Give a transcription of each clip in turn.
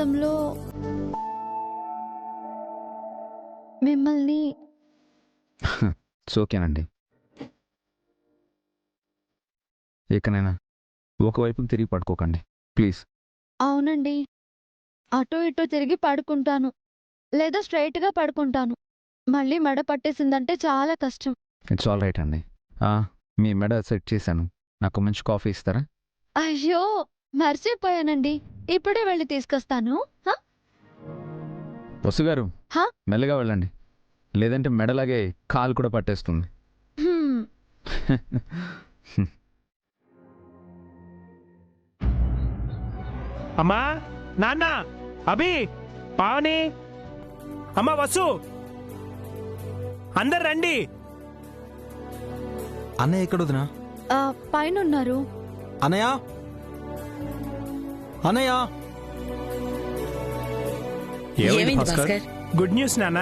సంబంధంలో మిమ్మల్ని ఓకేనండి. ఇకనైనా ఒకవైపుకి తిరిగి పడుకోకండి ప్లీజ్. అవునండి, అటో ఇటో తిరిగి పడుకుంటాను, లేదా స్ట్రైట్గా పడుకుంటాను. మళ్ళీ మెడ పట్టేసిందంటే చాలా కష్టం. ఇట్స్ ఆల్ రైట్ అండి. మీ మెడ సెట్ చేశాను, నాకు మంచి కాఫీ ఇస్తారా? అయ్యో, మర్చిపోయానండి, ఇప్పుడే వెళ్ళి తీసుకొస్తాను. వసు గారు, హా? మెల్లగా వెళ్ళండి, లేదంటే మెడలాగే కాలు కూడా పట్టేస్తుంది. హ్మ్. అమ్మా, నాన్న, అభి, పావని, అమ్మ వసు, అందరు రండి. అన్నయ్య ఎక్కడొదినా? పైన ఉన్నారు. అన్నయ్య, అన్నయ్య. ఏమైంది భాస్కర్? గుడ్ న్యూస్ నాన్న.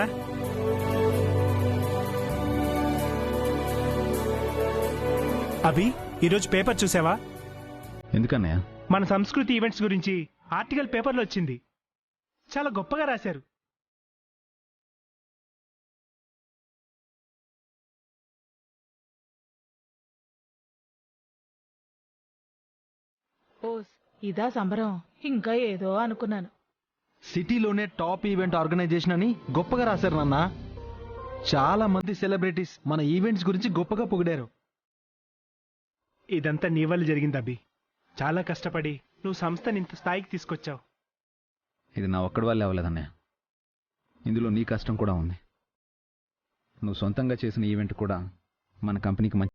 అభి, ఈరోజు పేపర్ చూసావా? ఎందుకన్నయ్య? మన సంస్కృతి ఈవెంట్స్ గురించి ఆర్టికల్ పేపర్లో వచ్చింది. చాలా గొప్పగా రాశారు. ఓస్, ఇదా సంబరం? ఇంకా ఏదో అనుకున్నాను. సిటీలోనే టాప్ ఈవెంట్ ఆర్గనైజేషన్ అని గొప్పగా రాశారు నాన్న. చాలా మంది సెలబ్రిటీస్ మన ఈవెంట్స్ గురించి గొప్పగా పొగిడారు. ఇదంతా నీ వల్ల జరిగింది అభి. చాలా కష్టపడి నువ్వు సంస్థని ఇంత స్థాయికి తీసుకొచ్చావు. ఇది నా ఒక్కడి వల్లే అవ్వలేదన్నయ్య, ఇందులో నీ కష్టం కూడా ఉంది. నువ్వు సొంతంగా చేసిన ఈవెంట్ కూడా మన కంపెనీకి మంచి.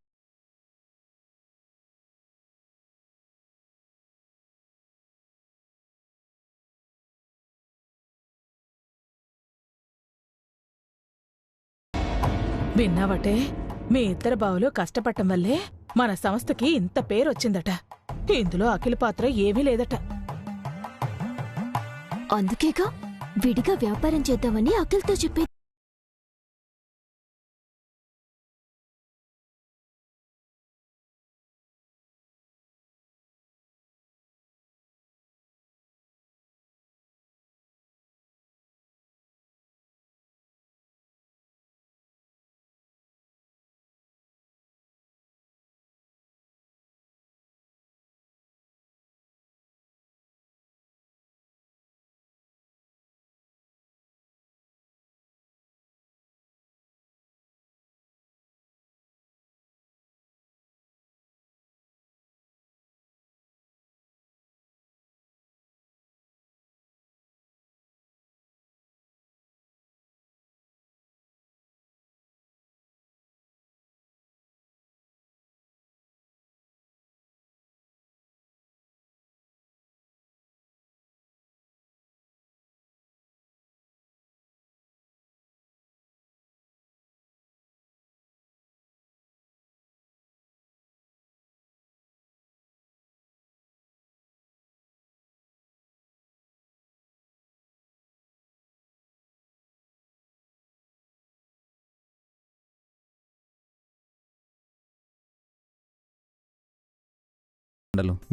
విన్నావటే, మీ ఇద్దరు బావులు కష్టపడటం వల్లే మన సంస్థకి ఇంత పేరొచ్చిందట. ఇందులో అఖిల పాత్ర ఏమీ లేదట. అందుకేగా విడిగా వ్యాపారం చేద్దామని అఖిల్తో చెప్పే.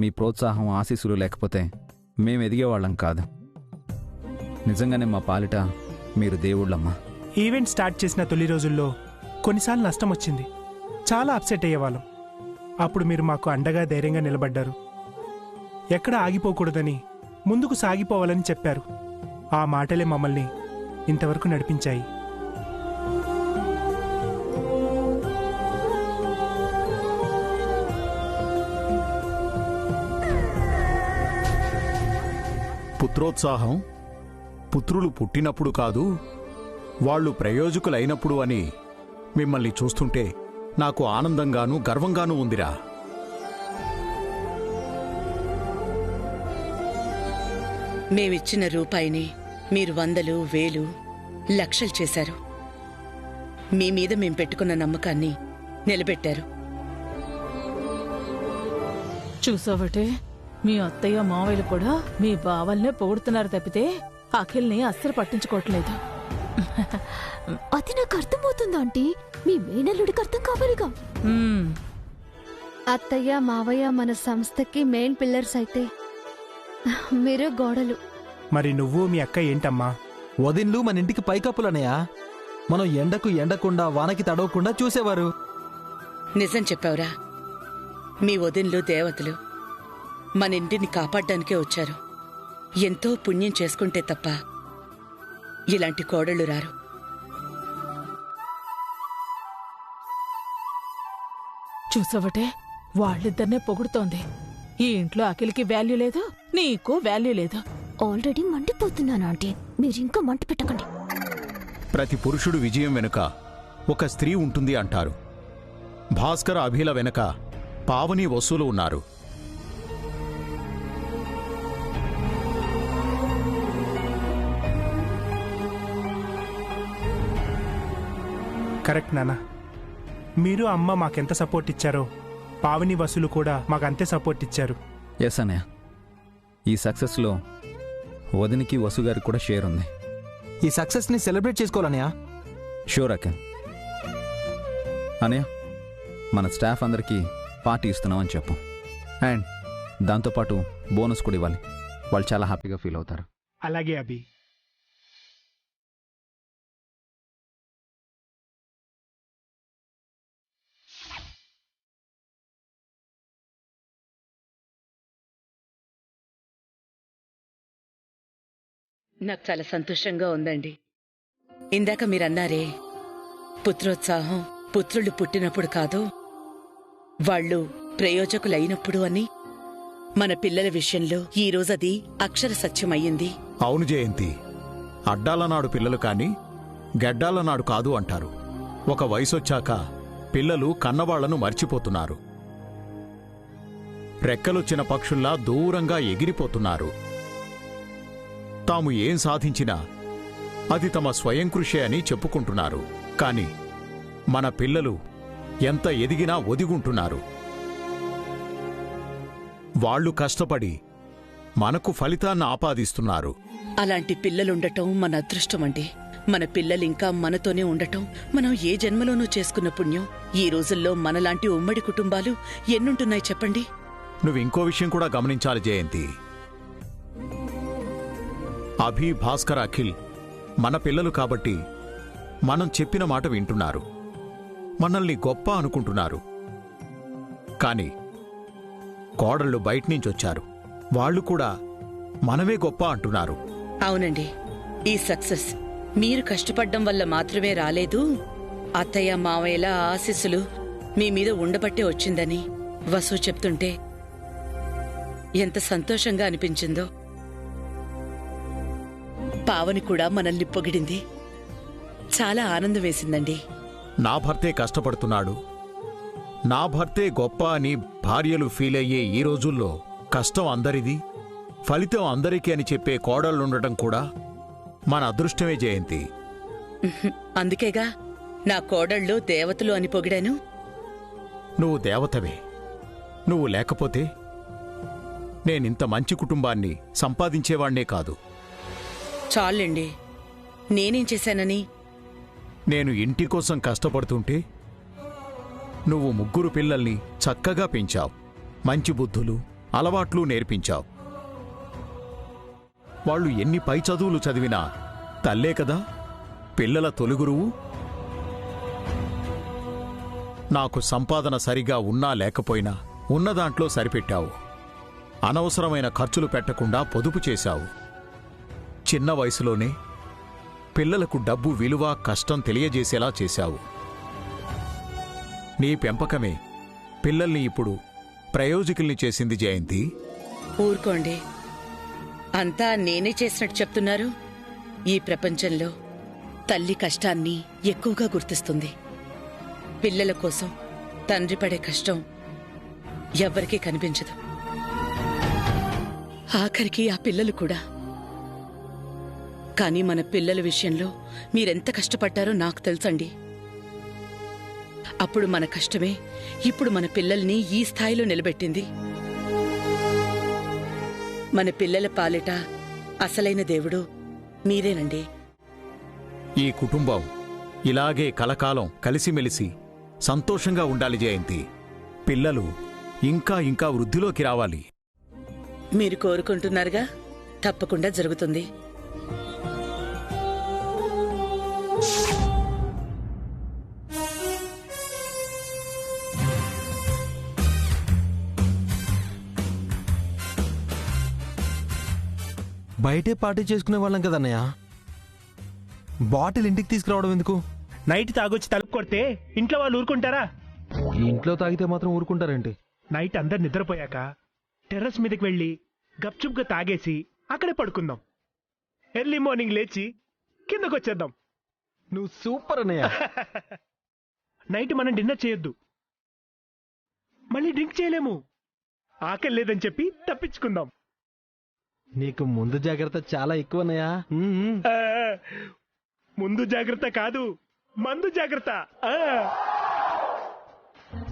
మీ ప్రోత్సాహం ఆశీస్సులు లేకపోతే మేము ఎదిగేవాళ్ళం కాదు. నిజంగానే మా పాలిట మీరు దేవుళ్ళమ్మా. ఈవెంట్ స్టార్ట్ చేసిన తొలి రోజుల్లో కొన్నిసార్లు నష్టం వచ్చింది, చాలా అప్సెట్ అయ్యేవాళ్ళం. అప్పుడు మీరు మాకు అండగా ధైర్యంగా నిలబడ్డారు. ఎక్కడ ఆగిపోకూడదని, ముందుకు సాగిపోవాలని చెప్పారు. ఆ మాటలే మమ్మల్ని ఇంతవరకు నడిపించాయి. పుత్రోత్సాహం పుత్రులు పుట్టినప్పుడు కాదు, వాళ్ళు ప్రయోజకులైనప్పుడు అని మిమ్మల్ని చూస్తుంటే నాకు ఆనందంగానూ గర్వంగానూ ఉందిరా. మేమిచ్చిన రూపాయిని మీరు వందలు, వేలు, లక్షలు చేశారు. మీ మీద మేం పెట్టుకున్న నమ్మకాన్ని నిలబెట్టారు. చూసావటే, మీ అత్తయ్య మావయ్యలు కూడా మీ బావల్నే పొగుడుతున్నారు తప్పితే అఖిల్ని అస్సలు పట్టించుకోవట్లేదు. అది నాకు అర్థమవుతుందా ఆంటీ? మీ మేనల్లుడికి అర్థం కావాలిగా. అత్తయ్య మావయ్య మన సంస్థకి మెయిన్ పిల్లర్స్ అయితే మీరు గోడలు. మరి నువ్వు మీ అక్క ఏంటమ్మా? వదిన్లు మన ఇంటికి పైకప్పులనయ్యా. మనం ఎండకు ఎండకుండా వానకి తడవకుండా చూసేవారు. నిజం చెప్పావురా. మీ వదిన్లు దేవతలు మన ఇంటిని కాపాడ్డానికే వచ్చారు. ఎంతో పుణ్యం చేసుకుంటే తప్ప ఇలాంటి కోడళ్ళు రారు. చూసావటే, వాళ్ళిద్దరినే పొగుడుతోంది. ఈ ఇంట్లో అఖిల్కి వాల్యూ లేదు, నీకు వాల్యూ లేదు. ఆల్రెడీ మండిపోతున్నాను ఆంటీ, మీరింకా మంట పెట్టకండి. ప్రతి పురుషుడు విజయం వెనుక ఒక స్త్రీ ఉంటుంది అంటారు. భాస్కర అభిల వెనుక పావని వసూలు ఉన్నారు. కరెక్ట్ నాన్న. మీరు అమ్మ మాకెంత సపోర్ట్ ఇచ్చారో పావని వసూలు కూడా మాకంతే సపోర్ట్ ఇచ్చారు. ఎస్ అన్నయ్య, ఈ సక్సెస్లో వదినికి వసుగారికి కూడా షేర్ ఉంది. ఈ సక్సెస్ని సెలబ్రేట్ చేసుకోవాలనయ్యా. షూర్ అఖిల్. అన్నయ్య, మన స్టాఫ్ అందరికీ పార్టీ ఇస్తున్నామని చెప్పు. అండ్ దాంతోపాటు బోనస్ కూడా ఇవ్వాలి. వాళ్ళు చాలా హ్యాపీగా ఫీల్ అవుతారు. అలాగే అభి. నాకు చాలా సంతోషంగా ఉందండి. ఇందాక మీరన్నారే, పుత్రోత్సాహం పుత్రులు పుట్టినప్పుడు కాదు, వాళ్ళు ప్రయోజకులైనప్పుడు అని. మన పిల్లల విషయంలో ఈ రోజది అక్షర సత్యమయ్యింది. అవును జయంతి, అడ్డాలనాడు పిల్లలు కాని గెడ్డాలనాడు కాదు అంటారు. ఒక వయసొచ్చాక పిల్లలు కన్నవాళ్లను మర్చిపోతున్నారు. రెక్కలొచ్చిన పక్షుల్లా దూరంగా ఎగిరిపోతున్నారు. తాము ఏం సాధించినా అది తమ స్వయం కృషే అని చెప్పుకుంటున్నారు. కాని మన పిల్లలు ఎంత ఎదిగినా ఒదిగుంటున్నారు. వాళ్ళు కష్టపడి మనకు ఫలితాన్ని ఆపాదిస్తున్నారు. అలాంటి పిల్లలుండటం మన అదృష్టమండి. మన పిల్లలింకా మనతోనే ఉండటం మనం ఏ జన్మలోనూ చేసుకున్న పుణ్యం. ఈ రోజుల్లో మనలాంటి ఉమ్మడి కుటుంబాలు ఎన్నుంటున్నాయి చెప్పండి. నువ్వింకో విషయం కూడా గమనించాలి జయంతి. అభి, భాస్కర్, అఖిల్ మన పిల్లలు కాబట్టి మనం చెప్పిన మాట వింటున్నారు. మనల్ని గొప్ప అనుకుంటున్నారు. కాని కోడళ్ళు బయట్నుంచొచ్చారు. వాళ్ళు కూడా మనమే గొప్ప అంటున్నారు. అవునండి, ఈ సక్సెస్ మీరు కష్టపడ్డం వల్ల మాత్రమే రాలేదు. అత్తయ్య మావయ్యల ఆశీస్సులు మీ మీద ఉండబట్టే వచ్చిందని వసు చెప్తుంటే ఎంత సంతోషంగా అనిపించిందో. పావని కూడా మనల్ని పొగిడింది. చాలా ఆనందం వేసిందండి. నా భర్తే కష్టపడుతున్నాడు, నా భర్తే గొప్ప అని భార్యలు ఫీలయ్యే ఈ రోజుల్లో కష్టం అందరిది, ఫలితం అందరికీ అని చెప్పే కోడళ్లుండటం కూడా మన అదృష్టమే జయంతి. అందుకేగా నా కోడళ్ళు దేవతలు అని పొగిడాను. నువ్వు దేవతవే. నువ్వు లేకపోతే నేనింత మంచి కుటుంబాన్ని సంపాదించేవాణ్ణే కాదు. చాలండి, నేనేం చేశానని? నేను ఇంటి కోసం కష్టపడుతుంటే నువ్వు 3 పిల్లల్ని చక్కగా పెంచావు. మంచి బుద్ధులు, అలవాట్లు నేర్పించావు. వాళ్ళు ఎన్ని పై చదువులు చదివినా తల్లే కదా పిల్లల తొలిగురువు. నాకు సంపాదన సరిగా ఉన్నా లేకపోయినా ఉన్నదాంట్లో సరిపెట్టావు. అనవసరమైన ఖర్చులు పెట్టకుండా పొదుపు చేశావు. చిన్న వయసులోనే పిల్లలకు డబ్బు విలువ, కష్టం తెలియజేసేలా చేశావు. నీ పెంపకమే పిల్లల్ని ఇప్పుడు ప్రయోజకుల్ని చేసింది జయంతి. ఊరుకోండి, అంతా నేనే చేసినట్టు చెప్తున్నారు. ఈ ప్రపంచంలో తల్లి కష్టాన్ని ఎక్కువగా గుర్తిస్తుంది. పిల్లల కోసం తండ్రి పడే కష్టం ఎవ్వరికీ కనిపించదు. ఆఖరికి ఆ పిల్లలు కూడా. కానీ మన పిల్లల విషయంలో మీరెంత కష్టపడ్డారో నాకు తెలుసండి. అప్పుడు మన కష్టమే ఇప్పుడు మన పిల్లల్ని ఈ స్థాయిలో నిలబెట్టింది. మన పిల్లల పాలిట అసలైన దేవుడు మీరేనండి. ఈ కుటుంబం ఇలాగే కలకాలం కలిసిమెలిసి సంతోషంగా ఉండాలి జయంతి. పిల్లలు ఇంకా ఇంకా వృద్ధిలోకి రావాలి. మీరు కోరుకుంటున్నారుగా, తప్పకుండా జరుగుతుంది. బయటే పార్టీ చేసుకునే వాళ్ళం కదన్నయ్య, బాటిల్ ఇంటికి తీసుకురావడం ఎందుకు? నైట్ తాగొచ్చి తలుపు కొడితే ఇంట్లో వాళ్ళు ఊరుకుంటారా? ఇంట్లో తాగితే మాత్రం ఊరుకుంటారేంటి? నైట్ అందరు నిద్రపోయాక టెర్రస్ మీదకి వెళ్ళి గప్చుప్గా తాగేసి అక్కడే పడుకుందాం. ఎర్లీ మార్నింగ్ లేచి కిందకొచ్చేద్దాం. నువ్వు సూపర్ అన్నయ్య. నైట్ మనం డిన్నర్ చేయొద్దు, మళ్ళీ డ్రింక్ చేయలేము. ఆకలి లేదని చెప్పి తప్పించుకుందాం. నీకు ముందు జాగ్రత్త చాలా ఎక్కువ అన్నయ్య. ముందు జాగ్రత్త కాదు, మందు జాగ్రత్త.